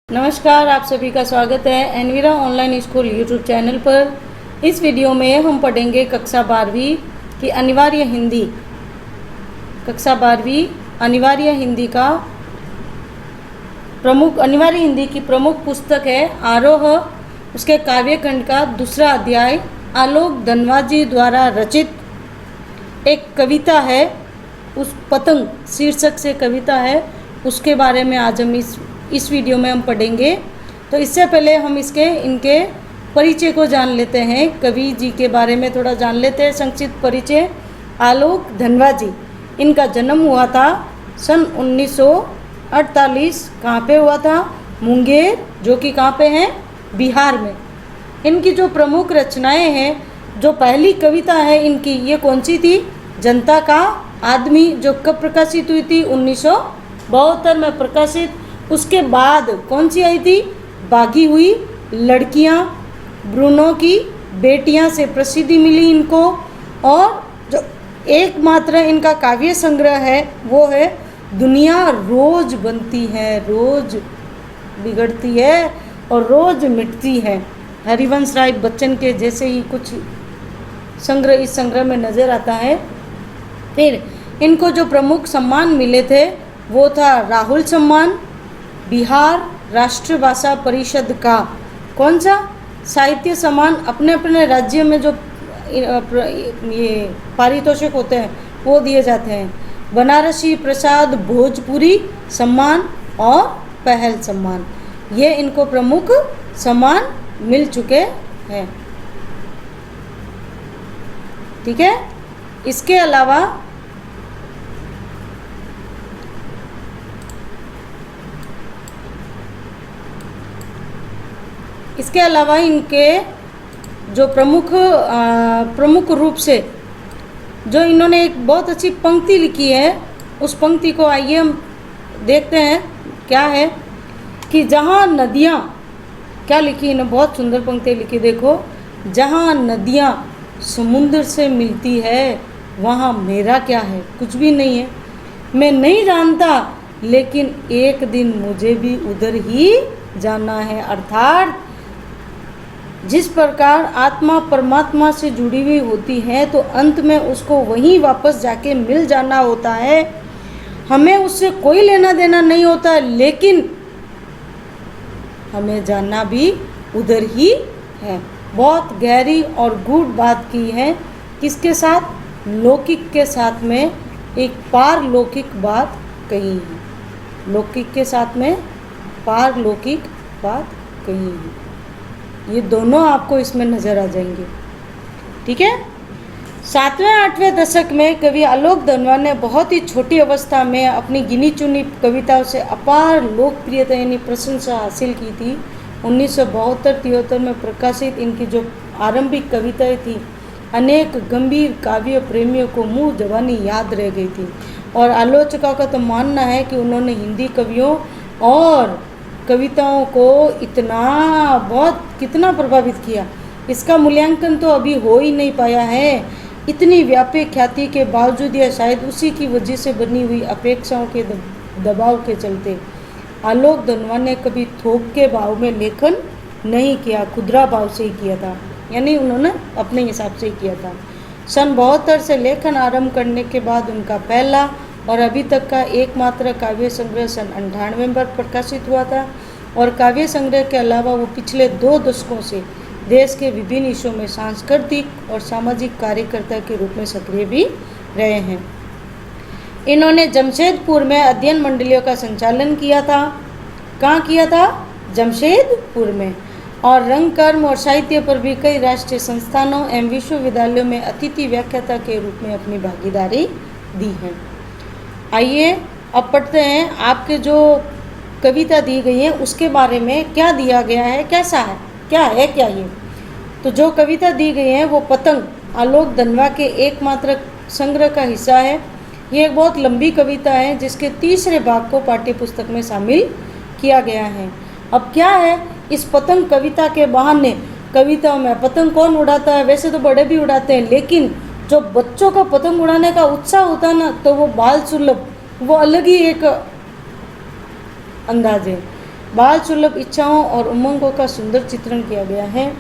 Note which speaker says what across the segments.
Speaker 1: नमस्कार, आप सभी का स्वागत है Envira online school YouTube channel पर। इस वीडियो में हम पढ़ेंगे कक्षा 12वीं की अनिवार्य हिंदी। कक्षा 12वीं अनिवार्य हिंदी का अनिवार्य हिंदी की प्रमुख पुस्तक है आरोह। उसके काव्यखंड का दूसरा अध्याय आलोक धनवाजी द्वारा रचित एक कविता है, उस पतंग शीर्षक से कविता है, उसके बारे में आज हम इस वीडियो में हम पढ़ेंगे। तो इससे पहले हम इनके परिचय को जान लेते हैं। कवि जी के बारे में थोड़ा जान लेते हैं, संक्षिप्त परिचय। आलोक धनवाजी, इनका जन्म हुआ था सन 1948। कहाँ पे हुआ था? मुंगेर, जो कि कहाँ पे है? बिहार में। इनकी जो प्रमुख रचनाएं हैं, जो पहली कविता है इनकी, ये कौन सी थी? जनता का आदमी, जो कब प्रकाशित हुई थी? 1972 में प्रकाशित। उसके बाद कौन सी आई थी? भागी हुई लड़कियां, ब्रूनो की बेटियां से प्रसिद्धि मिली इनको। और जो एकमात्र इनका काव्य संग्रह है वो है दुनिया रोज बनती है, रोज बिगड़ती है और रोज मिटती है। हरिवंश राय बच्चन के जैसे ही कुछ संग्रह इस संग्रह में नज़र आता है। फिर इनको जो प्रमुख सम्मान मिले थे वो था राहुल सम्मान, बिहार राष्ट्र भाषा परिषद का कौन सा साहित्य सम्मान, अपने अपने राज्य में जो ये पारितोषिक होते हैं वो दिए जाते हैं, बनारसी प्रसाद भोजपुरी सम्मान और पहल सम्मान, ये इनको प्रमुख सम्मान मिल चुके हैं। ठीक है। इसके अलावा इनके जो प्रमुख रूप से जो इन्होंने एक बहुत अच्छी पंक्ति लिखी है, उस पंक्ति को आइए हम देखते हैं। क्या है कि जहाँ नदियाँ, क्या लिखी इन्होंने? बहुत सुंदर पंक्ति लिखी, देखो। जहाँ नदियाँ समुद्र से मिलती है वहाँ मेरा क्या है? कुछ भी नहीं है। मैं नहीं जानता, लेकिन एक दिन मुझे भी उधर ही जाना है। अर्थात जिस प्रकार आत्मा परमात्मा से जुड़ी हुई होती है तो अंत में उसको वहीं वापस जाके मिल जाना होता है। हमें उससे कोई लेना देना नहीं होता, लेकिन हमें जाना भी उधर ही है। बहुत गहरी और गूढ़ बात की है। किसके साथ? लौकिक के साथ में एक पारलौकिक बात कही है। लौकिक के साथ में पारलौकिक बात कही है। ये दोनों आपको इसमें नज़र आ जाएंगे। ठीक है। 7वें-8वें दशक में कवि आलोक धनवा ने बहुत ही छोटी अवस्था में अपनी गिनी चुनी कविताओं से अपार लोकप्रियता यानी प्रशंसा हासिल की थी। 1972-73 में प्रकाशित इनकी जो आरंभिक कविताएं थी, अनेक गंभीर काव्य प्रेमियों को मुँह जबानी याद रह गई थी। और आलोचकों का तो मानना है कि उन्होंने हिंदी कवियों और कविताओं को कितना प्रभावित किया, इसका मूल्यांकन तो अभी हो ही नहीं पाया है। इतनी व्यापक ख्याति के बावजूद या शायद उसी की वजह से बनी हुई अपेक्षाओं के दबाव के चलते आलोक धनवा ने कभी थोक के भाव में लेखन नहीं किया, खुदरा भाव से ही किया था, यानी उन्होंने अपने हिसाब से ही किया था। सन 72 से लेखन आरंभ करने के बाद उनका पहला और अभी तक का एकमात्र काव्य संग्रह सन 98 में प्रकाशित हुआ था। और काव्य संग्रह के अलावा वो पिछले 2 दशकों से देश के विभिन्न हिस्सों में सांस्कृतिक और सामाजिक कार्यकर्ता के रूप में सक्रिय भी रहे हैं। इन्होंने जमशेदपुर में अध्ययन मंडलियों का संचालन किया था। कहाँ किया था? जमशेदपुर में। और रंग, कर्म और साहित्य पर भी कई राष्ट्रीय संस्थानों एवं विश्वविद्यालयों में अतिथि व्याख्याता के रूप में अपनी भागीदारी दी है। आइए अब पढ़ते हैं आपके जो कविता दी गई है उसके बारे में क्या दिया गया है, कैसा है, क्या है क्या ये। तो जो कविता दी गई है वो पतंग आलोक धनवा के एकमात्र संग्रह का हिस्सा है। ये एक बहुत लंबी कविता है जिसके तीसरे भाग को पाठ्य पुस्तक में शामिल किया गया है। अब क्या है इस पतंग कविता के बहाने? कविताओं में पतंग कौन उड़ाता है? वैसे तो बड़े भी उड़ाते हैं, लेकिन जो बच्चों का पतंग उड़ाने का उत्साह होता है ना, तो वो बाल सुलभ, वो अलग ही एक अंदाज है। बाल सुलभ इच्छाओं और उमंगों का सुंदर चित्रण किया गया है।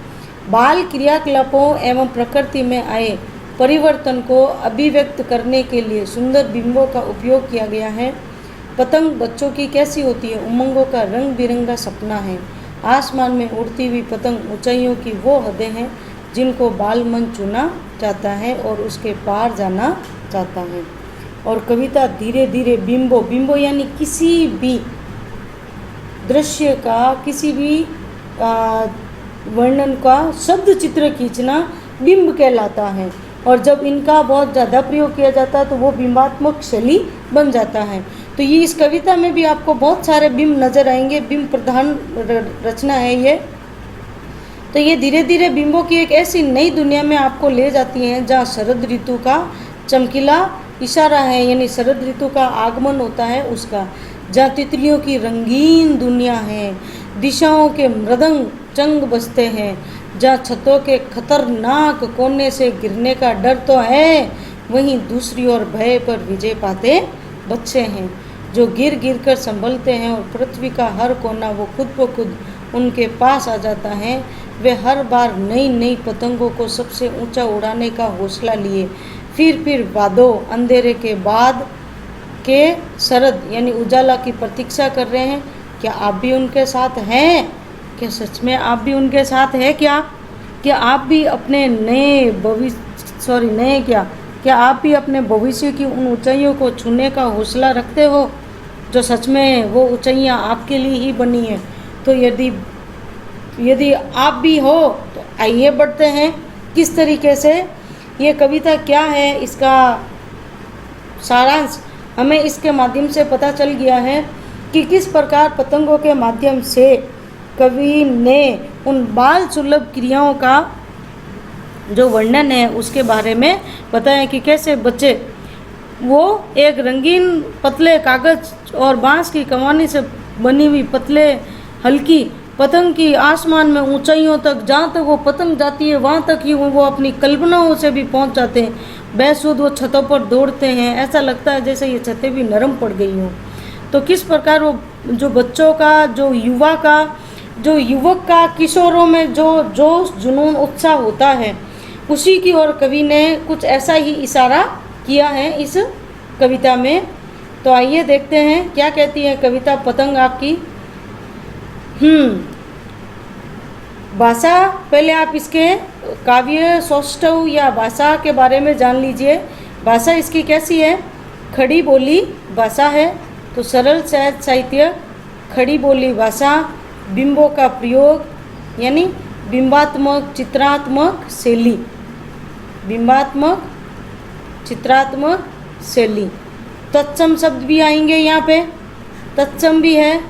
Speaker 1: बाल क्रियाकलापों एवं प्रकृति में आए परिवर्तन को अभिव्यक्त करने के लिए सुंदर बिंबों का उपयोग किया गया है। पतंग बच्चों की कैसी होती है? उमंगों का रंग बिरंगा सपना है। आसमान में उड़ती हुई पतंग ऊंचाइयों की वो हदें हैं जिनको बाल मन चुना चाहता है और उसके पार जाना चाहता है। और कविता धीरे धीरे बिंबो यानी किसी भी दृश्य का, किसी भी वर्णन का शब्द चित्र खींचना बिंब कहलाता है। और जब इनका बहुत ज़्यादा प्रयोग किया जाता है तो वो बिंबात्मक शैली बन जाता है। तो ये इस कविता में भी आपको बहुत सारे बिंब नज़र आएंगे। बिंब प्रधान रचना है ये। तो ये धीरे धीरे बिंबों की एक ऐसी नई दुनिया में आपको ले जाती हैं जहाँ शरद ऋतु का चमकीला इशारा है, यानी शरद ऋतु का आगमन होता है उसका। जहाँ तितलियों की रंगीन दुनिया है, दिशाओं के मृदंग चंग बजते हैं, जहाँ छतों के खतरनाक कोने से गिरने का डर तो है, वहीं दूसरी ओर भय पर विजय पाते बच्चे हैं जो गिर गिर कर संभलते हैं और पृथ्वी का हर कोना वो खुद ब खुद उनके पास आ जाता है। वे हर बार नई नई पतंगों को सबसे ऊंचा उड़ाने का हौसला लिए फिर वादों अंधेरे के बाद के शरद यानी उजाला की प्रतीक्षा कर रहे हैं। क्या आप भी उनके साथ हैं? क्या सच में आप भी उनके साथ हैं? क्या आप भी अपने क्या आप भी अपने भविष्य की उन ऊंचाइयों को छूने का हौसला रखते हो जो सच में वो ऊंचाइयां आपके लिए ही बनी हैं? तो यदि आप भी हो तो आइए बढ़ते हैं किस तरीके से ये कविता क्या है, इसका सारांश हमें इसके माध्यम से पता चल गया है कि किस प्रकार पतंगों के माध्यम से कवि ने उन बाल सुलभ क्रियाओं का जो वर्णन है उसके बारे में बताया कि कैसे बच्चे वो एक रंगीन पतले कागज और बांस की कमानी से बनी हुई पतले हल्की पतंग की आसमान में ऊंचाइयों तक, जहाँ तक वो पतंग जाती है वहाँ तक ही वो अपनी कल्पनाओं से भी पहुँच जाते हैं। बेसुध वो छतों पर दौड़ते हैं, ऐसा लगता है जैसे ये छतें भी नरम पड़ गई हों। तो किस प्रकार वो जो बच्चों का, जो युवक का किशोरों में जो जोश जुनून उत्साह होता है उसी की ओर कवि ने कुछ ऐसा ही इशारा किया है इस कविता में। तो आइए देखते हैं क्या कहती है कविता पतंग आपकी। भाषा, पहले आप इसके काव्य सौष्ठव या भाषा के बारे में जान लीजिए। भाषा इसकी कैसी है? खड़ी बोली भाषा है। तो सरल सहज साहित्य, खड़ी बोली भाषा, बिंबों का प्रयोग यानी बिंबात्मक चित्रात्मक शैली, बिंबात्मक चित्रात्मक शैली। तत्सम शब्द भी आएंगे यहाँ पे, तत्सम भी है,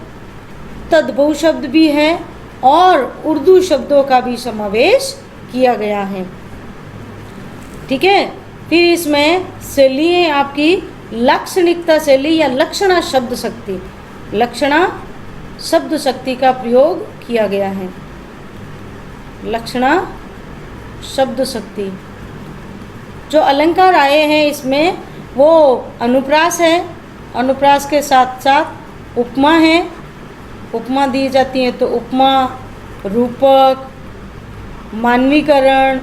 Speaker 1: तद्भव शब्द भी है और उर्दू शब्दों का भी समावेश किया गया है। ठीक है। फिर इसमें शैली है आपकी लाक्षणिकता शैली या लक्षणा शब्द शक्ति, लक्षणा शब्द शक्ति का प्रयोग किया गया है। लक्षणा शब्द शक्ति। जो अलंकार आए हैं इसमें वो अनुप्रास है, अनुप्रास के साथ साथ उपमा है, उपमा दी जाती है। तो उपमा, रूपक, मानवीकरण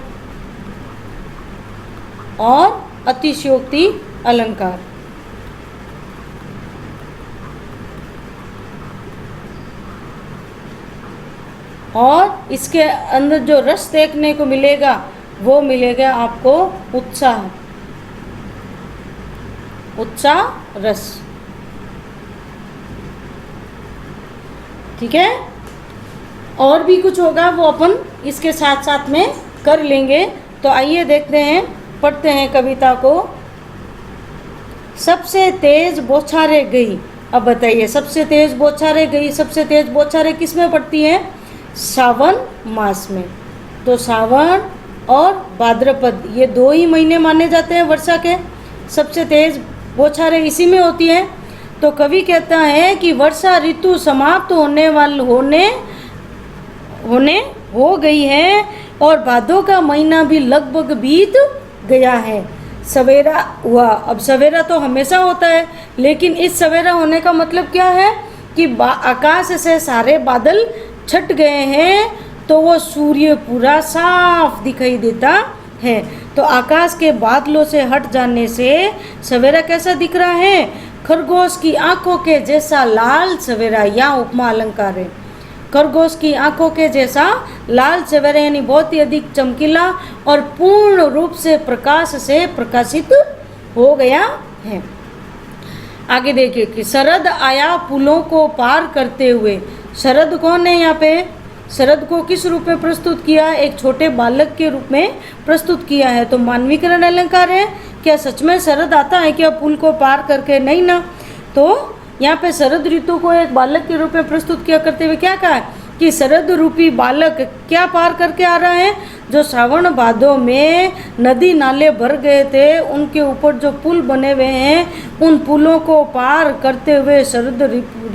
Speaker 1: और अतिशयोक्ति अलंकार। और इसके अंदर जो रस देखने को मिलेगा वो मिलेगा आपको उत्साह, उत्साह रस। ठीक है। और भी कुछ होगा वो अपन इसके साथ साथ में कर लेंगे। तो आइए देखते हैं, पढ़ते हैं कविता को। सबसे तेज बौछारें गई। अब बताइए, सबसे तेज बौछारें गई, सबसे तेज बौछारें किस में पड़ती हैं? सावन मास में। तो सावन और भाद्रपद ये 2 ही महीने माने जाते हैं वर्षा के। सबसे तेज बौछारें इसी में होती हैं। तो कवि कहता है कि वर्षा ऋतु समाप्त होने हो गई है और भादों का महीना भी लगभग बीत गया है। सवेरा हुआ। अब सवेरा तो हमेशा होता है, लेकिन इस सवेरा होने का मतलब क्या है कि आकाश से सारे बादल छट गए हैं तो वो सूर्य पूरा साफ दिखाई देता है। तो आकाश के बादलों से हट जाने से सवेरा कैसा दिख रहा है? खरगोश की आंखों के जैसा लाल सवेरा, या उपमा अलंकार है। खरगोश की आंखों के जैसा लाल सवेरा यानी बहुत ही अधिक चमकीला और पूर्ण रूप से प्रकाश से प्रकाशित हो गया है। आगे देखिए कि शरद आया पुलों को पार करते हुए। शरद कौन है? यहाँ पे शरद को किस रूप में प्रस्तुत किया? एक छोटे बालक के रूप में प्रस्तुत किया है। तो मानवीकरण अलंकार है। क्या सच में शरद आता है क्या पुल को पार करके? नहीं ना। तो यहाँ पे शरद ऋतु को एक बालक के रूप में प्रस्तुत किया करते हुए क्या कहा कि शरद रूपी बालक क्या पार करके आ रहा है? जो श्रावण भादों में नदी नाले भर गए थे, उनके ऊपर जो पुल बने हुए हैं, उन पुलों को पार करते हुए शरद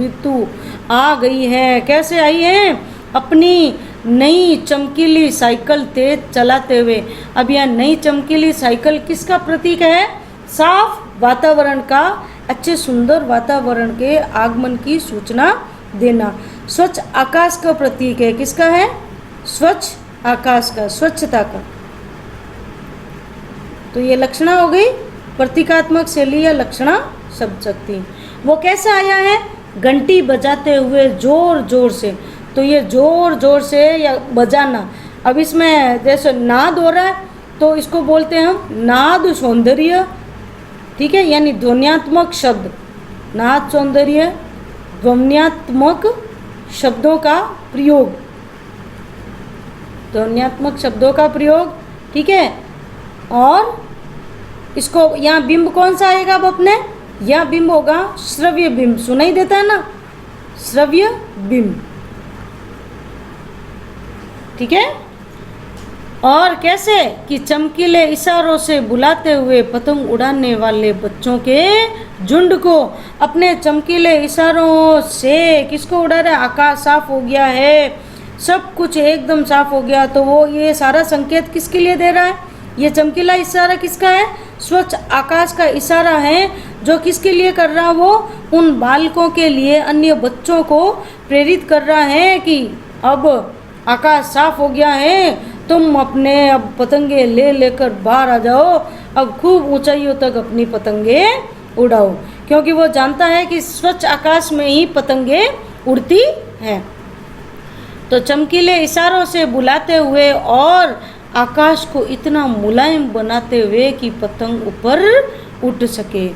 Speaker 1: ऋतु आ गई है। कैसे आई है? अपनी नई चमकीली साइकिल तेज चलाते हुए। अब यह नई चमकीली साइकिल किसका प्रतीक है? साफ वातावरण का, अच्छे सुंदर वातावरण के आगमन की सूचना देना। स्वच्छ आकाश का प्रतीक है। किसका है? स्वच्छ आकाश का, स्वच्छता का। तो ये लक्षणा हो गई प्रतीकात्मक शैली या लक्षणा शब्द शक्ति। वो कैसे आया है? घंटी बजाते हुए जोर जोर से। तो ये जोर जोर से या बजाना, अब इसमें जैसे नाद हो रहा है तो इसको बोलते हैं हम नाद सौंदर्य, ठीक है, यानी ध्वन्यात्मक शब्द। नाद सौंदर्य, ध्वन्यात्मक शब्दों का प्रयोग, ध्वन्यात्मक शब्दों का प्रयोग, ठीक है। और इसको यहाँ बिंब कौन सा आएगा अब अपने? यह बिंब होगा श्रव्य बिंब, सुनाई देता है ना, श्रव्य बिंब, ठीक है। और कैसे कि चमकीले इशारों से बुलाते हुए पतंग उड़ाने वाले बच्चों के झुंड को अपने चमकीले इशारों से किसको उड़ा रहा है? आकाश साफ हो गया है, सब कुछ एकदम साफ हो गया। तो वो ये सारा संकेत किसके लिए दे रहा है? ये चमकीला इशारा किसका है? स्वच्छ आकाश का इशारा है। जो किसके लिए कर रहा है? वो उन बालकों के लिए, अन्य बच्चों को प्रेरित कर रहा है कि अब आकाश साफ हो गया है, तुम अपने अब पतंगे ले लेकर बाहर आ जाओ, अब खूब ऊंचाइयों तक अपनी पतंगे उड़ाओ। क्योंकि वो जानता है कि स्वच्छ आकाश में ही पतंगे उड़ती हैं। तो चमकीले इशारों से बुलाते हुए और आकाश को इतना मुलायम बनाते हुए कि पतंग ऊपर उठ सके,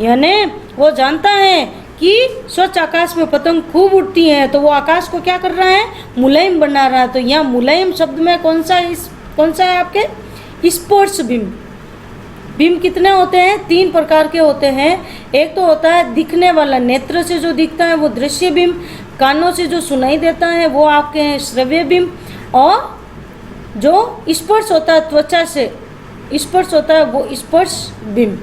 Speaker 1: यानी वो जानता है कि स्वच्छ आकाश में पतंग खूब उड़ती हैं, तो वो आकाश को क्या कर रहा है? मुलायम बना रहा है। तो यहाँ मुलायम शब्द में कौन सा है आपके? स्पर्श बिंब। बिंब कितने होते हैं? 3 प्रकार के होते हैं। एक तो होता है दिखने वाला, नेत्र से जो दिखता है वो दृश्य बिंब, कानों से जो सुनाई देता है वो आपके हैं श्रव्य बिंब, और जो स्पर्श होता है त्वचा से स्पर्श होता है वो स्पर्श बिंब,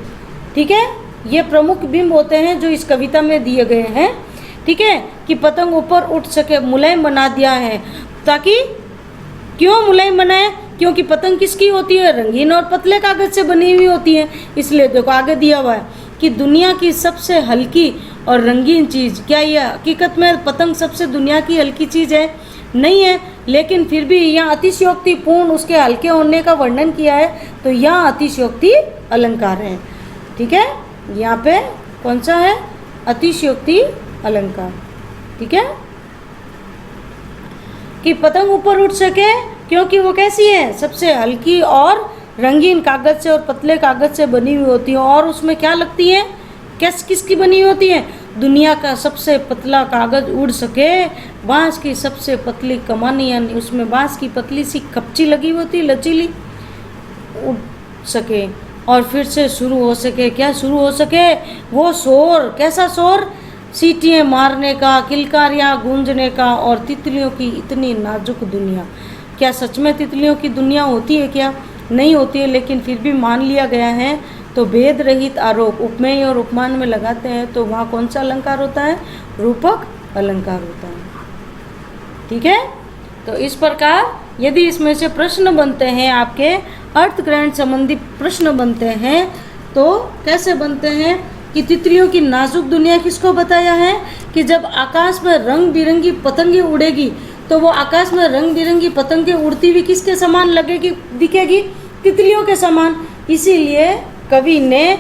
Speaker 1: ठीक है। ये प्रमुख बिंब होते हैं जो इस कविता में दिए गए हैं, ठीक है। कि पतंग ऊपर उठ सके, मुलायम बना दिया है। ताकि क्यों मुलायम बनाए? क्योंकि पतंग किसकी होती है? रंगीन और पतले कागज से बनी हुई होती है। इसलिए देखो आगे दिया हुआ है कि दुनिया की सबसे हल्की और रंगीन चीज़, क्या यह हकीकत में पतंग सबसे दुनिया की हल्की चीज़ है? नहीं है, लेकिन फिर भी यहाँ अतिशयोक्तिपूर्ण उसके हल्के होने का वर्णन किया है, तो यह अतिशयोक्ति अलंकार है, ठीक है। यहाँ पे कौन सा है? अतिशयोक्ति अलंकार, ठीक है। कि पतंग ऊपर उठ सके क्योंकि वो कैसी है? सबसे हल्की और रंगीन कागज से और पतले कागज से बनी हुई होती है। और उसमें क्या लगती है? किसकी बनी हुई होती है? दुनिया का सबसे पतला कागज उड़ सके, बांस की सबसे पतली कमानी, यानी उसमें बांस की पतली सी कपची लगी होती है, लचीली, उड़ सके और फिर से शुरू हो सके। क्या शुरू हो सके? वो शोर, कैसा शोर? सीटियाँ मारने का, किलकारियाँ गूंजने का, और तितलियों की इतनी नाजुक दुनिया। क्या सच में तितलियों की दुनिया होती है क्या? नहीं होती है, लेकिन फिर भी मान लिया गया है। तो भेद रहित आरोप उपमेय और उपमान में लगाते हैं तो वहाँ कौन सा अलंकार होता है? रूपक अलंकार होता है, ठीक है। तो इस प्रकार यदि इसमें से प्रश्न बनते हैं, आपके अर्थ ग्रहण संबंधी प्रश्न बनते हैं, तो कैसे बनते हैं कि तितलियों की नाजुक दुनिया किसको बताया है कि जब आकाश में रंग बिरंगी पतंगे उड़ेगी तो वो आकाश में रंग बिरंगी पतंगे उड़ती हुई किसके समान लगेगी, दिखेगी, तितलियों के समान। इसीलिए कवि ने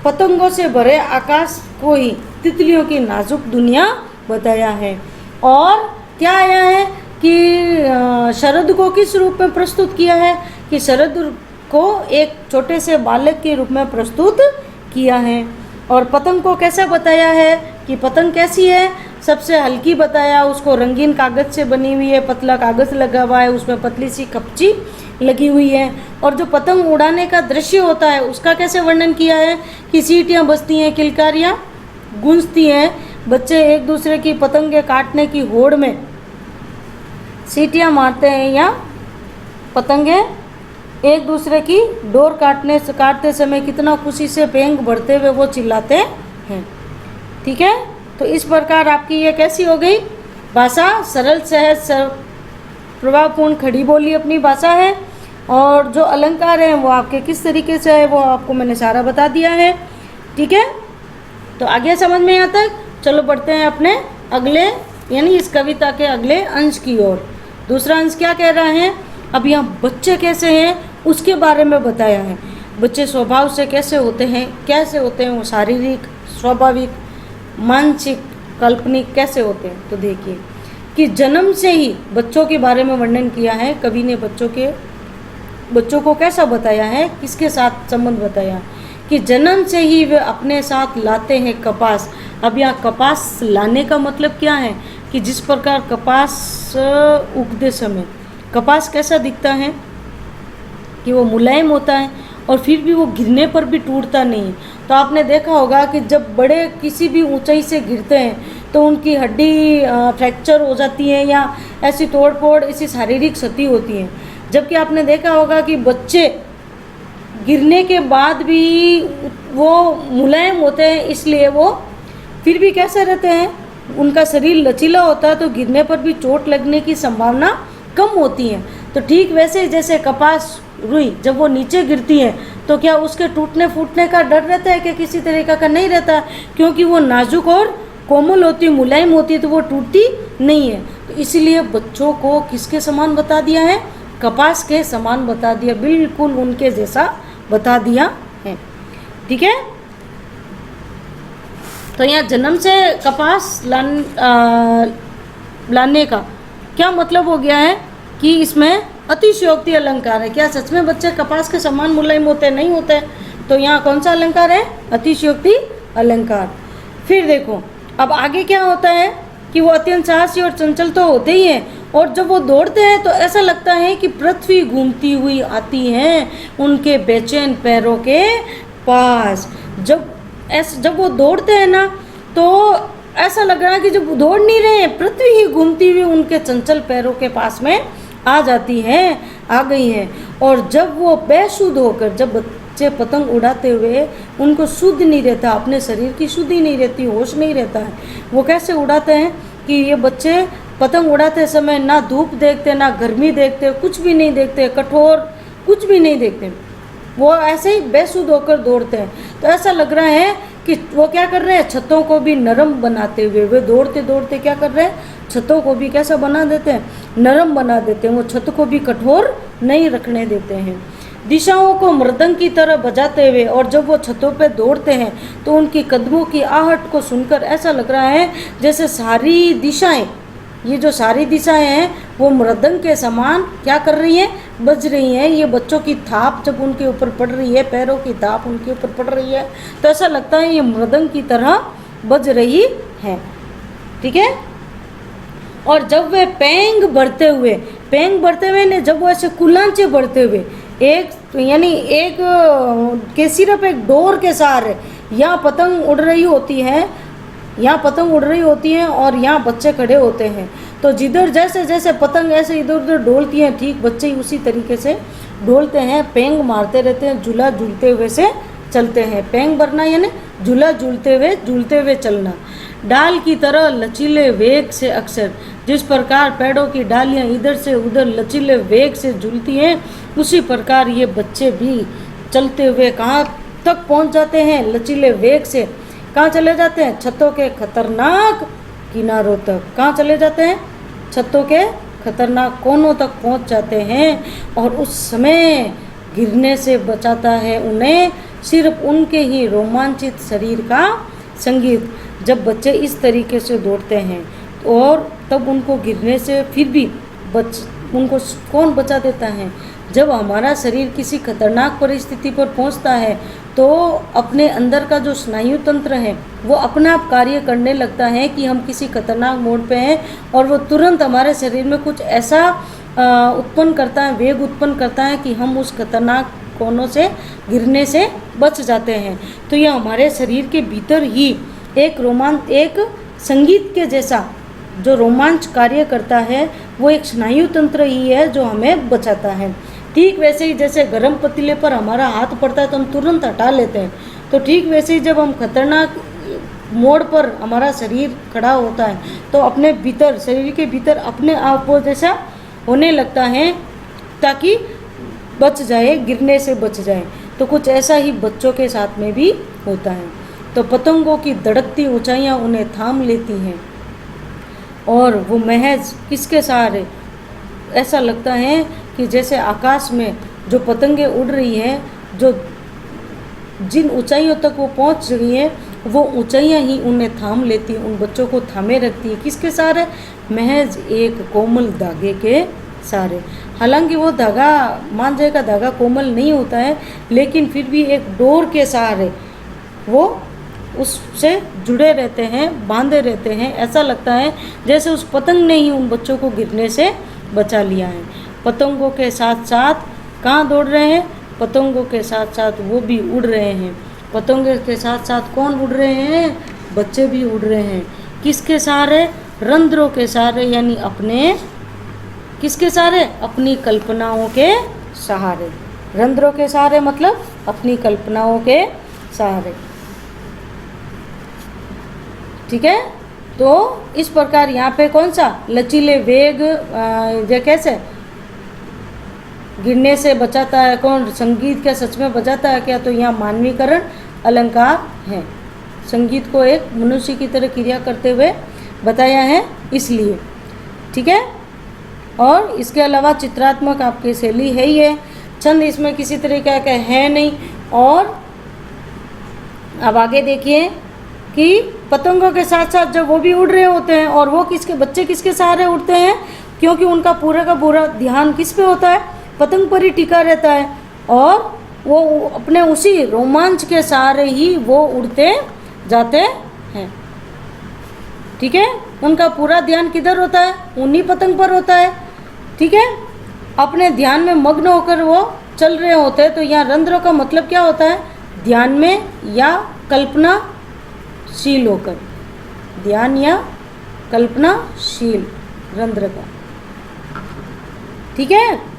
Speaker 1: पतंगों से भरे आकाश को ही तितलियों की नाजुक दुनिया बताया है। और क्या आया है कि शरद को किस रूप में प्रस्तुत किया है कि शरद को एक छोटे से बालक के रूप में प्रस्तुत किया है। और पतंग को कैसा बताया है कि पतंग कैसी है, सबसे हल्की बताया, उसको रंगीन कागज़ से बनी हुई है, पतला कागज़ लगा हुआ है, उसमें पतली सी कपची लगी हुई है। और जो पतंग उड़ाने का दृश्य होता है उसका कैसे वर्णन किया है कि सीटियाँ बजती हैं, किलकारियाँ गूंजती हैं, बच्चे एक दूसरे की पतंगे काटने की होड़ में सीटियाँ मारते हैं या पतंगे एक दूसरे की डोर काटते समय कितना खुशी से पेंग भरते हुए वो चिल्लाते हैं। ठीक है, तो इस प्रकार आपकी ये कैसी हो गई भाषा, सरल सहज प्रभावपूर्ण खड़ी बोली अपनी भाषा है। और जो अलंकार हैं वो आपके किस तरीके से है वो आपको मैंने सारा बता दिया है। ठीक है, तो आगे समझ में यहाँ तक। चलो बढ़ते हैं अपने अगले यानी इस कविता के अगले अंश की ओर। दूसरा अंश क्या कह रहा है, अब यहाँ बच्चे कैसे हैं उसके बारे में बताया है। बच्चे स्वभाव से कैसे होते हैं वो शारीरिक, स्वाभाविक, मानसिक, काल्पनिक कैसे होते हैं। तो देखिए कि जन्म से ही बच्चों के बारे में वर्णन किया है कवि ने। बच्चों को कैसा बताया है, किसके साथ संबंध बताया कि जन्म से ही वे अपने साथ लाते हैं कपास। अब यहाँ कपास लाने का मतलब क्या है कि जिस प्रकार कपास उगते समय कपास कैसा दिखता है कि वो मुलायम होता है और फिर भी वो गिरने पर भी टूटता नहीं है। तो आपने देखा होगा कि जब बड़े किसी भी ऊंचाई से गिरते हैं तो उनकी हड्डी फ्रैक्चर हो जाती है या ऐसी तोड़ फोड़, ऐसी शारीरिक क्षति होती है। जबकि आपने देखा होगा कि बच्चे गिरने के बाद भी वो मुलायम होते हैं, इसलिए वो फिर भी कैसे रहते हैं, उनका शरीर लचीला होता है तो गिरने पर भी चोट लगने की संभावना कम होती है। तो ठीक वैसे जैसे कपास रुई जब वो नीचे गिरती है तो क्या उसके टूटने फूटने का डर रहता है कि किसी तरीका का नहीं रहता, क्योंकि वो नाजुक और कोमल होती, मुलायम होती है तो वो टूटती नहीं है। तो इसलिए बच्चों को किसके समान बता दिया है, कपास के समान बता दिया, बिल्कुल उनके जैसा बता दिया है। ठीक है, तो यहाँ जन्म से कपास लाने का क्या मतलब हो गया है कि इसमें अतिशयोक्ति अलंकार है। क्या सच में बच्चे कपास के समान मुलायम होते नहीं होते? तो यहाँ कौन सा अलंकार है, अतिशयोक्ति अलंकार। फिर देखो अब आगे क्या होता है कि वो अत्यंत साहसी और चंचल तो होते ही हैं, और जब वो दौड़ते हैं तो ऐसा लगता है कि पृथ्वी घूमती हुई आती है उनके बेचैन पैरों के पास। जब वो दौड़ते हैं ना तो ऐसा लग रहा है कि जब दौड़ नहीं रहे हैं, पृथ्वी ही घूमती हुई उनके चंचल पैरों के पास में आ जाती है, आ गई हैं। और जब वो बेसुध होकर, जब बच्चे पतंग उड़ाते हुए उनको शुद्ध नहीं रहता, अपने शरीर की शुद्धि नहीं रहती, होश नहीं रहता है, वो कैसे उड़ाते हैं कि ये बच्चे पतंग उड़ाते समय ना धूप देखते, ना गर्मी देखते, कुछ भी नहीं देखते, कठोर कुछ भी नहीं देखते, वो ऐसे ही बेसुध होकर दौड़ते हैं। तो ऐसा लग रहा है कि वो क्या कर रहे हैं, छतों को भी नरम बनाते हुए वे दौड़ते दौड़ते क्या कर रहे हैं, छतों को भी कैसा बना देते हैं, नरम बना देते हैं, वो छत को भी कठोर नहीं रखने देते हैं। दिशाओं को मृदंग की तरह बजाते हुए, और जब वो छतों पे दौड़ते हैं तो उनकी कदमों की आहट को सुनकर ऐसा लग रहा है जैसे सारी दिशाएं, ये जो सारी दिशाएं हैं वो मृदंग के समान क्या कर रही हैं, बज रही हैं। ये बच्चों की थाप जब उनके ऊपर पड़ रही है, पैरों की थाप उनके ऊपर पड़ रही है, तो ऐसा लगता है ये मृदंग की तरह बज रही है। ठीक है, और जब वे पेंग भरते हुए ने, जब वो ऐसे कुलांचे भरते हुए एक के सिर्फ एक डोर के सहारे यहाँ पतंग उड़ रही होती है, और यहाँ बच्चे खड़े होते हैं, तो जिधर जैसे जैसे पतंग ऐसे इधर उधर डोलती हैं, ठीक बच्चे ही उसी तरीके से डोलते हैं, पेंग मारते रहते हैं, झूला झूलते हुए से चलते हैं। पेंग भरना यानी झूला झूलते हुए चलना। डाल की तरह लचीले वेग से अक्सर, जिस प्रकार पेड़ों की डालियाँ इधर से उधर लचीले वेग से झूलती हैं, उसी प्रकार ये बच्चे भी चलते हुए कहाँ तक पहुंच जाते हैं लचीले वेग से। कहाँ चले जाते हैं? छतों के खतरनाक किनारों तक। कहाँ चले जाते हैं? छतों के खतरनाक कोनों तक पहुंच जाते हैं। और उस समय गिरने से बचाता है उन्हें सिर्फ उनके ही रोमांचित शरीर का संगीत। जब बच्चे इस तरीके से दौड़ते हैं और तब उनको गिरने से फिर भी उनको कौन बचा देता है? जब हमारा शरीर किसी खतरनाक परिस्थिति पर पहुंचता है तो अपने अंदर का जो स्नायु तंत्र है वो अपने आप कार्य करने लगता है कि हम किसी खतरनाक मोड़ पे हैं, और वो तुरंत हमारे शरीर में कुछ ऐसा उत्पन्न करता है, वेग उत्पन्न करता है कि हम उस खतरनाक कोनों से गिरने से बच जाते हैं। तो यह हमारे शरीर के भीतर ही एक संगीत के जैसा जो रोमांच कार्य करता है, वो एक स्नायु तंत्र ही है जो हमें बचाता है। ठीक वैसे ही जैसे गर्म पतीले पर हमारा हाथ पड़ता है तो हम तुरंत हटा लेते हैं, तो ठीक वैसे ही जब हम खतरनाक मोड़ पर हमारा शरीर खड़ा होता है तो अपने भीतर, शरीर के भीतर अपने आप वो जैसा होने लगता है ताकि बच जाए, गिरने से बच जाए। तो कुछ ऐसा ही बच्चों के साथ में भी होता है। तो पतंगों की धड़कती ऊंचाइयां उन्हें थाम लेती हैं और वो महज किसके सहारे? ऐसा लगता है कि जैसे आकाश में जो पतंगे उड़ रही हैं, जो जिन ऊंचाइयों तक वो पहुंच रही है, वो ऊंचाइयां ही उन्हें थाम लेती हैं, उन बच्चों को थामे रखती है। किसके सहारे? महज एक कोमल धागे के सहारे। हालांकि वो धागा, मांझे का धागा कोमल नहीं होता है, लेकिन फिर भी एक डोर के सहारे वो उससे जुड़े रहते हैं, बांधे रहते हैं। ऐसा लगता है जैसे उस पतंग ने ही उन बच्चों को गिरने से बचा लिया है। पतंगों के साथ साथ कहाँ दौड़ रहे हैं? पतंगों के साथ साथ वो भी उड़ रहे हैं। पतंगों के साथ साथ कौन उड़ रहे हैं? बच्चे भी उड़ रहे हैं। किसके सहारे? रंध्रों के सहारे, यानी अपने किसके सहारे? अपनी कल्पनाओं के सहारे। रंध्रों के सहारे मतलब अपनी कल्पनाओं के सहारे। ठीक है, तो इस प्रकार यहाँ पे कौन सा लचीले वेग ये कैसे गिरने से बचाता है? कौन? संगीत क्या सच में बचाता है क्या? तो यहाँ मानवीकरण अलंकार है। संगीत को एक मनुष्य की तरह क्रिया करते हुए बताया है इसलिए। ठीक है, और इसके अलावा चित्रात्मक आपकी शैली है ही है, छंद इसमें किसी तरह का है नहीं। और अब आगे देखिए कि पतंगों के साथ साथ जब वो भी उड़ रहे होते हैं और वो बच्चे किसके सहारे उड़ते हैं? क्योंकि उनका पूरा का पूरा ध्यान किस पे होता है? पतंग पर ही टिका रहता है, और वो अपने उसी रोमांच के सहारे ही वो उड़ते जाते हैं। ठीक है, उनका पूरा ध्यान किधर होता है? उन्हीं पतंग पर होता है। ठीक है, अपने ध्यान में मग्न होकर वो चल रहे होते हैं। तो यहाँ रंध्रों का मतलब क्या होता है? ध्यान में या कल्पनाशील होकर, ध्यान या कल्पनाशील रंध्र का। ठीक है,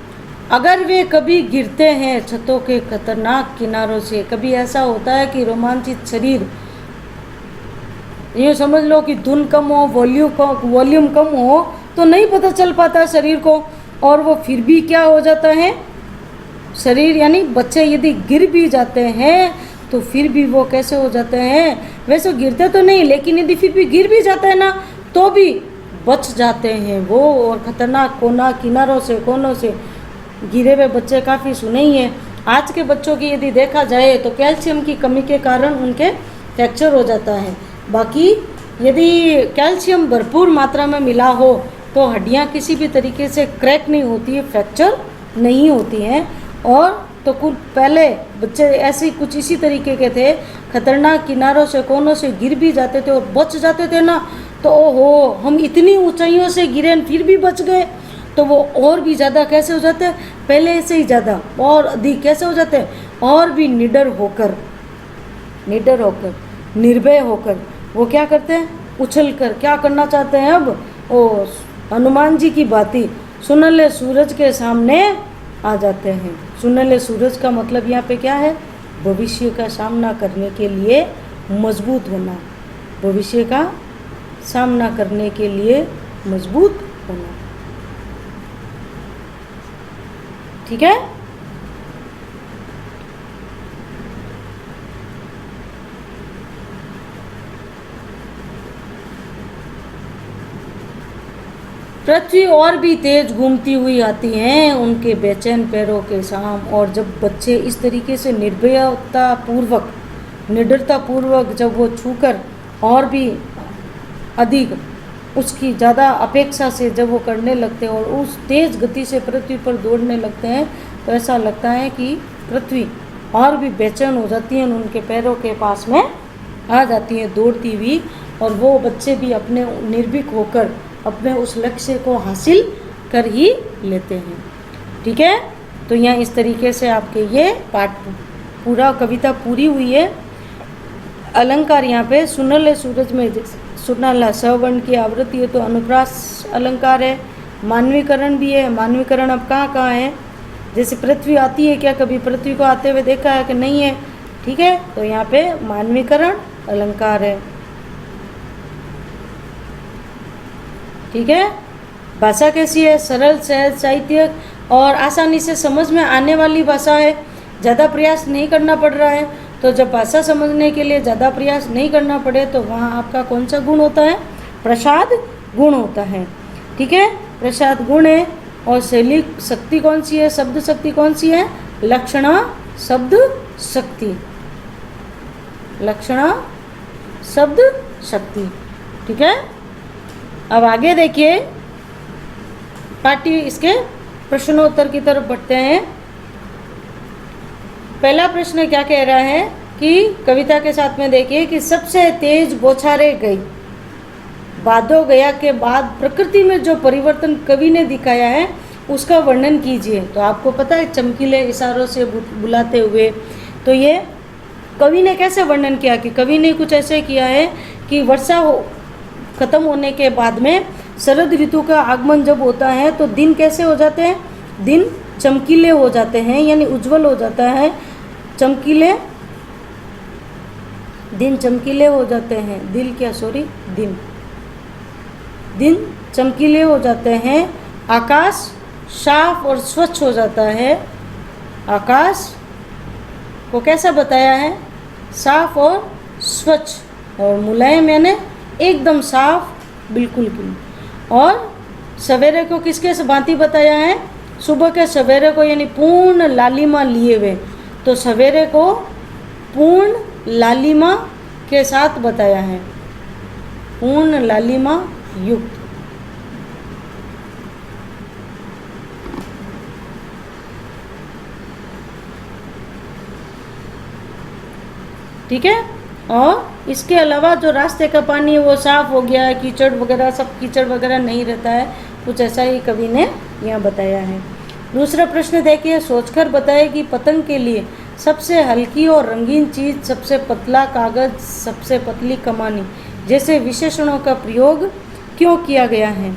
Speaker 1: अगर वे कभी गिरते हैं छतों के खतरनाक किनारों से, कभी ऐसा होता है कि रोमांचित शरीर, ये समझ लो कि धुन कम हो, वॉल्यूम कम हो तो नहीं पता चल पाता शरीर को, और वो फिर भी क्या हो जाता है? शरीर यानी बच्चे यदि गिर भी जाते हैं तो फिर भी वो कैसे हो जाते हैं? वैसे गिरते तो नहीं, लेकिन यदि फिर भी गिर भी जाता है ना तो भी बच जाते हैं वो। और खतरनाक कोनों से गिरे हुए बच्चे काफ़ी सुने ही हैं। आज के बच्चों की यदि देखा जाए तो कैल्शियम की कमी के कारण उनके फ्रैक्चर हो जाता है। बाकी यदि कैल्शियम भरपूर मात्रा में मिला हो तो हड्डियां किसी भी तरीके से क्रैक नहीं होती है, फ्रैक्चर नहीं होती हैं। और तो कुछ पहले बच्चे ऐसे कुछ इसी तरीके के थे, खतरनाक किनारों से कोनों से गिर भी जाते थे और बच जाते थे ना, तो ओहो हम इतनी ऊंचाइयों से गिरे फिर भी बच गए, तो वो और भी ज़्यादा कैसे हो जाते हैं? पहले से ही ज़्यादा और अधिक कैसे हो जाते हैं? और भी निडर होकर, निर्भय होकर वो क्या करते हैं? उछल कर क्या करना चाहते हैं? अब ओ हनुमान जी की बाती सुनहले सूरज के सामने आ जाते हैं। सुनहले सूरज का मतलब यहाँ पे क्या है? भविष्य का सामना करने के लिए मजबूत होना, भविष्य का सामना करने के लिए मजबूत होना। ठीक है, पृथ्वी और भी तेज घूमती हुई आती हैं उनके बेचैन पैरों के साम। और जब बच्चे इस तरीके से निडरता पूर्वक जब वो छूकर और भी अधिक उसकी ज़्यादा अपेक्षा से जब वो करने लगते हैं और उस तेज़ गति से पृथ्वी पर दौड़ने लगते हैं, तो ऐसा लगता है कि पृथ्वी और भी बेचैन हो जाती है, उनके पैरों के पास में आ जाती है दौड़ती हुई। और वो बच्चे भी अपने निर्भीक होकर अपने उस लक्ष्य को हासिल कर ही लेते हैं। ठीक है, तो यहाँ इस तरीके से आपके ये पाठ पूरा कविता पूरी हुई है। अलंकार यहाँ पे सुनहले सूरज में सुनहला सवर्ण की आवृत्ति है तो अनुप्रास अलंकार है। मानवीकरण भी है। मानवीकरण अब कहाँ कहाँ है, जैसे पृथ्वी आती है क्या, कभी पृथ्वी को आते हुए देखा है कि नहीं है। ठीक है, तो यहाँ पे मानवीकरण अलंकार है। ठीक है, भाषा कैसी है, सरल सहज साहित्य और आसानी से समझ में आने वाली भाषा है। ज़्यादा प्रयास नहीं करना पड़ रहा है। तो जब भाषा समझने के लिए ज़्यादा प्रयास नहीं करना पड़े तो वहाँ आपका कौन सा गुण होता है, प्रसाद गुण होता है। ठीक है, प्रसाद गुण है। और शैली शक्ति कौन सी है, शब्द शक्ति कौन सी है, लक्षणा शब्द शक्ति, लक्षणा शब्द शक्ति। ठीक है, अब आगे देखिए पाठ्य इसके प्रश्नोत्तर की तरफ बढ़ते हैं। पहला प्रश्न क्या कह रहा है कि कविता के साथ में देखिए कि सबसे तेज बौछारें गई, बादो गया के बाद प्रकृति में जो परिवर्तन कवि ने दिखाया है उसका वर्णन कीजिए। तो आपको पता है चमकीले इशारों से बुलाते हुए, तो ये कवि ने कैसे वर्णन किया कि कवि ने कुछ ऐसे किया है कि वर्षा खत्म होने के बाद में शरद ऋतु का आगमन जब होता है तो दिन कैसे हो जाते हैं, दिन चमकीले हो जाते हैं, यानी उज्जवल हो जाता है, दिन चमकीले हो जाते हैं, दिन चमकीले हो जाते हैं, आकाश साफ और स्वच्छ हो जाता है। आकाश को कैसा बताया है, साफ और स्वच्छ, और मुलायम यानी एकदम साफ बिल्कुल की। और सवेरे को किसके भांति बताया है, सुबह के सवेरे को यानी पूर्ण लालिमा लिए हुए, तो सवेरे को पूर्ण लालिमा के साथ बताया है, पूर्ण लालिमा युक्त। ठीक है, और इसके अलावा जो रास्ते का पानी है वो साफ हो गया, कीचड़ वगैरह सब कीचड़ वगैरह नहीं रहता है, कुछ ऐसा ही कवि ने यहाँ बताया है। दूसरा प्रश्न देखिए, सोचकर बताए कि पतंग के लिए सबसे हल्की और रंगीन चीज़, सबसे पतला कागज़, सबसे पतली कमानी जैसे विशेषणों का प्रयोग क्यों किया गया है।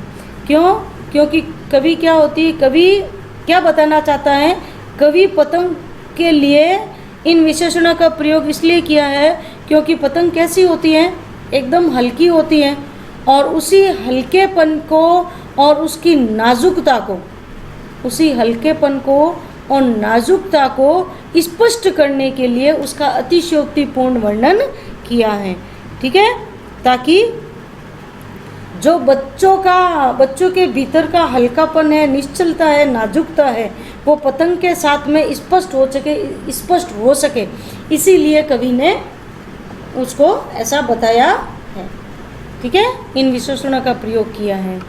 Speaker 1: क्योंकि कवि क्या होती है, कवि क्या बताना चाहता है, कवि पतंग के लिए इन विशेषणों का प्रयोग इसलिए किया है क्योंकि पतंग कैसी होती है, एकदम हल्की होती है, और उसी हल्केपन को और उसकी नाजुकता को, उसी हल्केपन को और नाजुकता को स्पष्ट करने के लिए उसका अतिशयोक्तिपूर्ण वर्णन किया है। ठीक है, ताकि जो बच्चों के भीतर का हल्कापन है, निश्चलता है, नाजुकता है, वो पतंग के साथ में स्पष्ट हो सके, इसीलिए कवि ने उसको ऐसा बताया है। ठीक है, इन विशेषणों का प्रयोग किया है।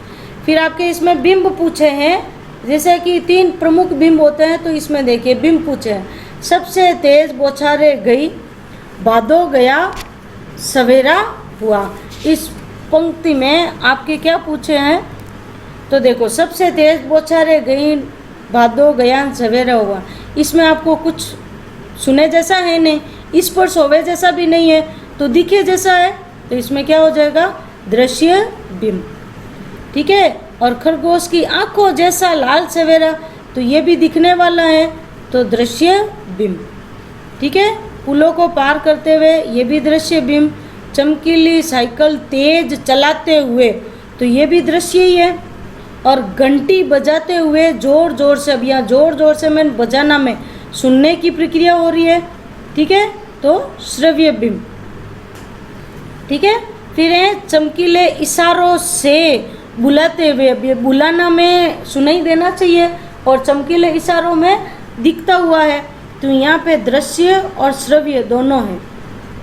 Speaker 1: फिर आपके इसमें बिंब पूछे हैं, जैसे कि 3 प्रमुख बिंब होते हैं, तो इसमें देखिए बिंब पूछे हैं, सबसे तेज बौछारें गई, भादो गया, सवेरा हुआ। इस पंक्ति में आपके क्या पूछे हैं, तो देखो सबसे तेज बौछारें गई, भादो गया, सवेरा हुआ। इसमें आपको कुछ सुने जैसा है नहीं, इस पर सोवे जैसा भी नहीं है, तो दिखे जैसा है, तो इसमें क्या हो जाएगा, दृश्य बिंब। ठीक है, और खरगोश की आंखों जैसा लाल सवेरा, तो ये भी दिखने वाला है, तो दृश्य बिंब। ठीक है, पुलों को पार करते हुए, ये भी दृश्य बिंब। चमकीली साइकिल तेज चलाते हुए, तो ये भी दृश्य ही है। और घंटी बजाते हुए जोर जोर से, अब यहाँ जोर जोर से मैं बजाना में सुनने की प्रक्रिया हो रही है। ठीक है, तो श्रव्य बिंब। ठीक है, फिर है चमकीले इशारों से बुलाते हुए, अब ये बुलाना में सुनाई देना चाहिए और चमकीले इशारों में दिखता हुआ है, तो यहाँ पे दृश्य और श्रव्य दोनों हैं,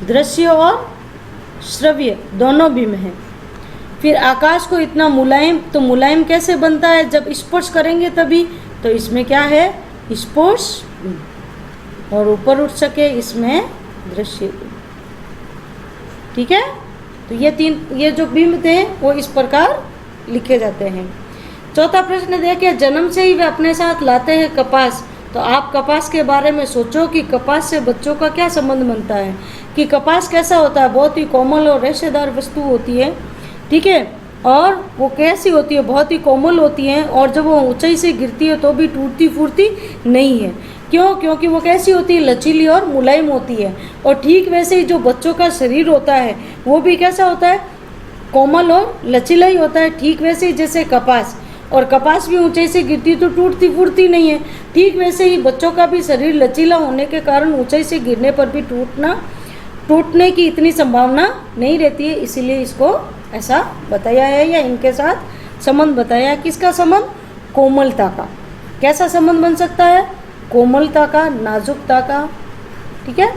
Speaker 1: दृश्य और श्रव्य दोनों भी में है। फिर आकाश को इतना मुलायम, तो मुलायम कैसे बनता है, जब स्पर्श करेंगे तभी, तो इसमें क्या है, स्पर्श, और ऊपर उठ सके इसमें दृश्य। ठीक है, तो ये जो बिंब थे वो इस प्रकार लिखे जाते हैं। चौथा प्रश्न देखिए, जन्म से ही वे अपने साथ लाते हैं कपास, तो आप कपास के बारे में सोचो कि कपास से बच्चों का क्या संबंध बनता है, कि कपास कैसा होता है, बहुत ही कोमल और रेशेदार वस्तु होती है। ठीक है, और वो कैसी होती है, बहुत ही कोमल होती है, और जब वो ऊंचाई से गिरती है तो भी टूटती फूटती नहीं है। क्यों? क्योंकि वो कैसी होती है, लचीली और मुलायम होती है। और ठीक वैसे ही जो बच्चों का शरीर होता है वो भी कैसा होता है, कोमल और लचीला ही होता है। ठीक वैसे ही जैसे कपास, और कपास भी ऊंचाई से गिरती तो टूटती फूटती नहीं है, ठीक वैसे ही बच्चों का भी शरीर लचीला होने के कारण ऊंचाई से गिरने पर भी टूटने की इतनी संभावना नहीं रहती है, इसीलिए इसको ऐसा बताया है, या इनके साथ संबंध बताया है। किसका संबंध, कोमलता का। कैसा संबंध बन सकता है, कोमलता का, नाजुकता का। ठीक है,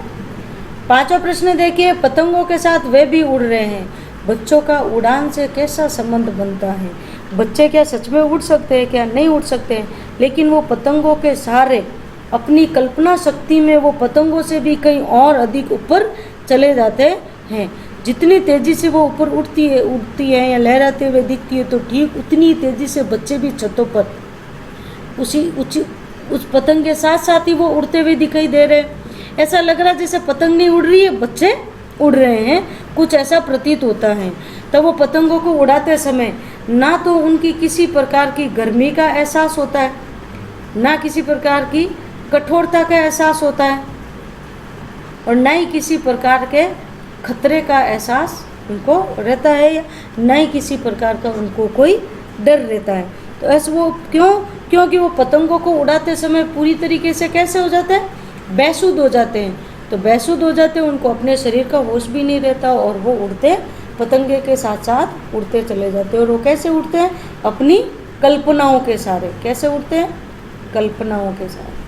Speaker 1: पांचवा प्रश्न देखिए, पतंगों के साथ वे भी उड़ रहे हैं, बच्चों का उड़ान से कैसा संबंध बनता है। बच्चे क्या सच में उड़ सकते हैं, क्या नहीं उड़ सकते हैं, लेकिन वो पतंगों के सहारे अपनी कल्पना शक्ति में वो पतंगों से भी कहीं और अधिक ऊपर चले जाते हैं। जितनी तेज़ी से वो ऊपर उड़ती है या लहराते हुए दिखती है, तो ठीक उतनी तेज़ी से बच्चे भी छतों पर उस पतंग के साथ साथ ही वो उड़ते हुए दिखाई दे रहे हैं। ऐसा लग रहा है जैसे पतंग नहीं उड़ रही है, बच्चे उड़ रहे हैं, कुछ ऐसा प्रतीत होता है। तब वो पतंगों को उड़ाते समय ना तो उनकी किसी प्रकार की गर्मी का एहसास होता है, ना किसी प्रकार की कठोरता का एहसास होता है, और ना ही किसी प्रकार के खतरे का एहसास उनको रहता है, या ना ही किसी प्रकार का उनको कोई डर रहता है। तो ऐसे वो क्योंकि वो पतंगों को उड़ाते समय पूरी तरीके से कैसे हो जाते हैं, बेसुध हो जाते हैं। तो बेसुध हो जाते हैं, उनको अपने शरीर का होश भी नहीं रहता, और वो उड़ते पतंगे के साथ साथ उड़ते चले जाते हैं। और वो कैसे उड़ते हैं, अपनी कल्पनाओं के सहारे। कैसे उड़ते हैं, कल्पनाओं के सहारे।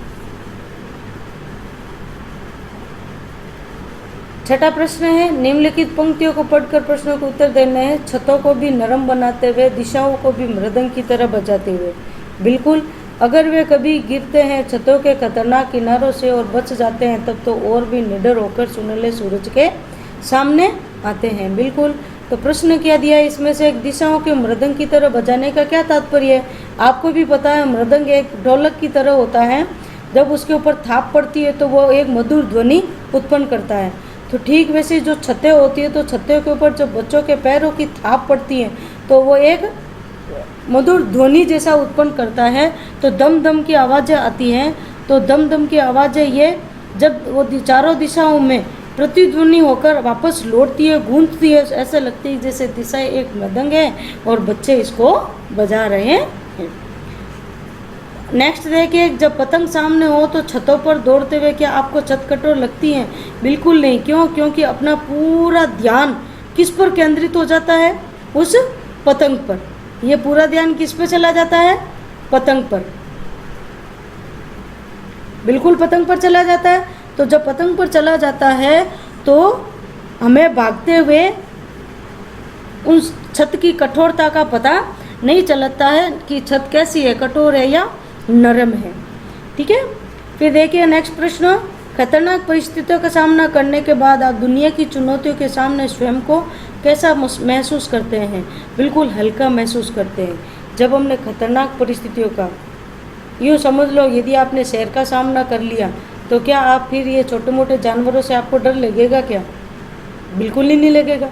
Speaker 1: छठा प्रश्न है, निम्नलिखित पंक्तियों को पढ़कर प्रश्नों को उत्तर देने हैं। छतों को भी नरम बनाते हुए, दिशाओं को भी मृदंग की तरह बजाते हुए। बिल्कुल, अगर वे कभी गिरते हैं छतों के खतरनाक किनारों से और बच जाते हैं, तब तो और भी निडर होकर सुनहले सूरज के सामने आते हैं। बिल्कुल, तो प्रश्न क्या दिया है इसमें से, एक दिशाओं के मृदंग की तरह बजाने का क्या तात्पर्य है। आपको भी पता है, मृदंग एक ढोलक की तरह होता है, जब उसके ऊपर थाप पड़ती है तो वो एक मधुर ध्वनि उत्पन्न करता है। तो ठीक वैसे जो छतें होती है, तो छतें के ऊपर जब बच्चों के पैरों की थाप पड़ती है तो वो एक मधुर ध्वनि जैसा उत्पन्न करता है। तो दम दम की आवाज़ें आती हैं, तो दम दम की आवाज़ें ये जब वो चारों दिशाओं में प्रतिध्वनि होकर वापस लौटती है, गूंजती है, ऐसा लगती है जैसे दिशाएं एक मृदंग है और बच्चे इसको बजा रहे हैं। नेक्स्ट देखिए, जब पतंग सामने हो तो छतों पर दौड़ते हुए क्या आपको छत कठोर लगती है। बिल्कुल नहीं। क्यों? क्योंकि अपना पूरा ध्यान किस पर केंद्रित हो जाता है, उस पतंग पर। ये पूरा ध्यान किस पे चला जाता है, पतंग पर। बिल्कुल पतंग पर चला जाता है। तो जब पतंग पर चला जाता है तो हमें भागते हुए उस छत की कठोरता का पता नहीं चलता है कि छत कैसी है, कठोर है या नरम है। ठीक है, फिर देखिए नेक्स्ट प्रश्न, खतरनाक परिस्थितियों का सामना करने के बाद आप दुनिया की चुनौतियों के सामने स्वयं को कैसा महसूस करते हैं। बिल्कुल हल्का महसूस करते हैं। जब हमने खतरनाक परिस्थितियों का, यूँ समझ लो यदि आपने शेर का सामना कर लिया तो क्या आप फिर ये छोटे मोटे जानवरों से आपको डर लगेगा क्या? बिल्कुल ही नहीं लगेगा।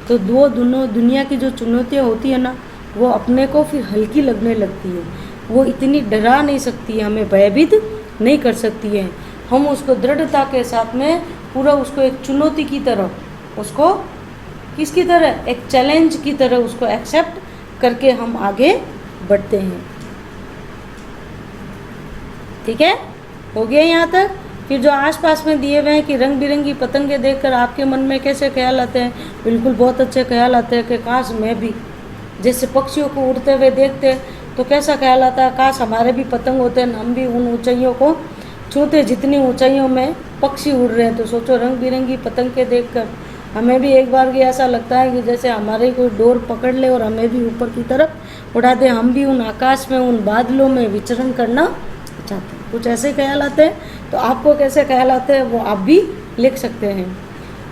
Speaker 1: तो दोनों दुनिया की जो चुनौतियाँ होती है ना, वो अपने को फिर हल्की लगने लगती है। वो इतनी डरा नहीं सकती है, हमें भयभीत नहीं कर सकती है। हम उसको दृढ़ता के साथ में पूरा उसको एक चुनौती की तरह, उसको किसकी तरह, एक चैलेंज की तरह उसको एक्सेप्ट करके हम आगे बढ़ते हैं। ठीक है, हो गया यहाँ तक। फिर जो आसपास में दिए हुए हैं कि रंग बिरंगी पतंगे देखकर आपके मन में कैसे ख्याल आते हैं। बिल्कुल बहुत अच्छे ख्याल आते हैं कि काश मैं भी जैसे पक्षियों को उड़ते हुए देखते तो कैसा ख्याल आता है, काश हमारे भी पतंग होते हैं, हम भी उन ऊंचाइयों को छूते जितनी ऊंचाइयों में पक्षी उड़ रहे हैं। तो सोचो रंग बिरंगी पतंगे देखकर हमें भी एक बार भी ऐसा लगता है कि जैसे हमारे कोई डोर पकड़ ले और हमें भी ऊपर की तरफ उड़ा दे, हम भी उन आकाश में उन बादलों में विचरण करना चाहते हैं। कुछ ऐसे ख्याल आते हैं। तो आपको कैसे ख्याल आते हैं वो आप भी लिख सकते हैं।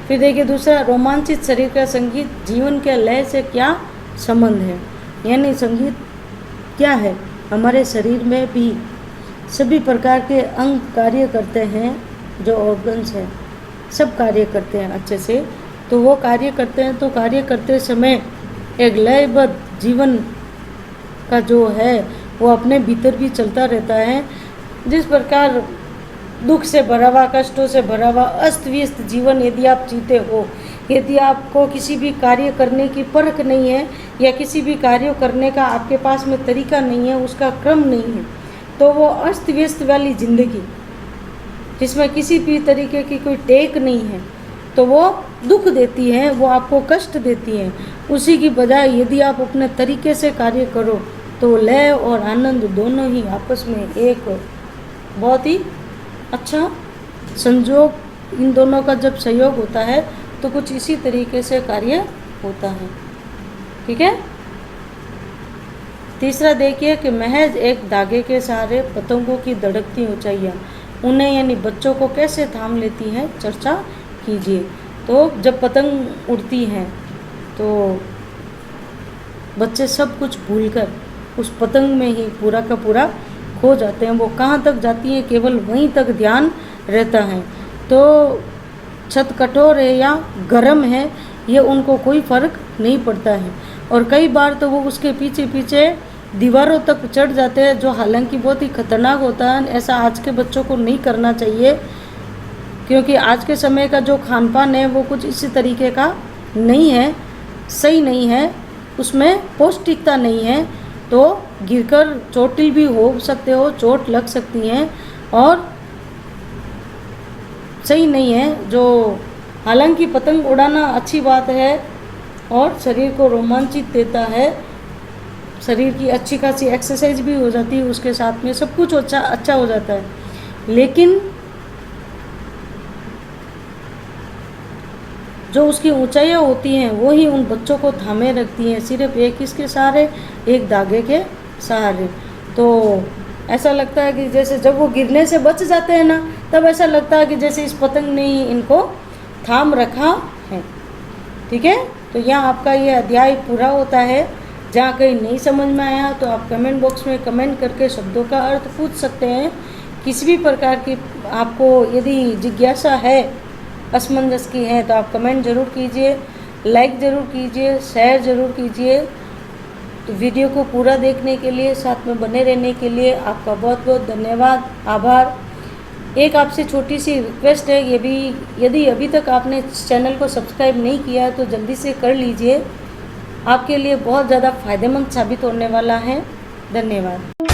Speaker 1: फिर देखिए दूसरा, रोमांचित शरीर का संगीत जीवन के लय से क्या संबंध है। यानी संगीत क्या है, हमारे शरीर में भी सभी प्रकार के अंग कार्य करते हैं, जो ऑर्गन्स हैं सब कार्य करते हैं अच्छे से। तो वो कार्य करते हैं, तो कार्य करते समय एक लयबद्ध जीवन का जो है वो अपने भीतर भी चलता रहता है। जिस प्रकार दुख से भरा हुआ, कष्टों से भरा हुआ अस्त व्यस्त जीवन यदि आप जीते हो, यदि आपको किसी भी कार्य करने की परख नहीं है या किसी भी कार्य करने का आपके पास में तरीका नहीं है, उसका क्रम नहीं है, तो वो अस्त व्यस्त वाली ज़िंदगी जिसमें किसी भी तरीके की कोई टेक नहीं है, तो वो दुख देती है, वो आपको कष्ट देती है। उसी की बजाय यदि आप अपने तरीके से कार्य करो तो लय और आनंद दोनों ही आपस में एक बहुत ही अच्छा संयोग, इन दोनों का जब सहयोग होता है तो कुछ इसी तरीके से कार्य होता है। ठीक है। तीसरा देखिए कि महज एक धागे के सहारे पतंगों की धड़कती ऊंचाइयाँ उन्हें यानी बच्चों को कैसे थाम लेती हैं, चर्चा कीजिए। तो जब पतंग उड़ती हैं तो बच्चे सब कुछ भूलकर उस पतंग में ही पूरा का पूरा खो जाते हैं। वो कहाँ तक जाती हैं, केवल वहीं तक ध्यान रहता है। तो छत कठोर है या गर्म है ये उनको कोई फ़र्क नहीं पड़ता है। और कई बार तो वो उसके पीछे पीछे दीवारों तक चढ़ जाते हैं, जो हालांकि बहुत ही खतरनाक होता है। ऐसा आज के बच्चों को नहीं करना चाहिए, क्योंकि आज के समय का जो खान पान है वो कुछ इसी तरीके का नहीं है, सही नहीं है, उसमें पौष्टिकता नहीं है। तो गिरकर चोटिल भी हो सकते हो, चोट लग सकती हैं और सही नहीं है। जो हालांकि पतंग उड़ाना अच्छी बात है और शरीर को रोमांचित देता है, शरीर की अच्छी खासी एक्सरसाइज भी हो जाती है, उसके साथ में सब कुछ अच्छा हो जाता है। लेकिन जो उसकी ऊंचाइयाँ होती हैं वो ही उन बच्चों को थामे रखती हैं, सिर्फ एक किसके सहारे, एक धागे के सहारे। तो ऐसा लगता है कि जैसे जब वो गिरने से बच जाते हैं ना, तब ऐसा लगता है कि जैसे इस पतंग ने ही इनको थाम रखा है। ठीक है। तो यहाँ आपका ये अध्याय पूरा होता है। जहाँ कहीं नहीं समझ में आया तो आप कमेंट बॉक्स में कमेंट करके शब्दों का अर्थ पूछ सकते हैं। किसी भी प्रकार की आपको यदि जिज्ञासा है, असमंजस की है, तो आप कमेंट ज़रूर कीजिए, लाइक ज़रूर कीजिए, शेयर ज़रूर कीजिए। तो वीडियो को पूरा देखने के लिए, साथ में बने रहने के लिए आपका बहुत बहुत धन्यवाद, आभार। एक आपसे छोटी सी रिक्वेस्ट है, ये भी यदि अभी तक आपने चैनल को सब्सक्राइब नहीं किया है तो जल्दी से कर लीजिए, आपके लिए बहुत ज़्यादा फ़ायदेमंद साबित होने वाला है। धन्यवाद।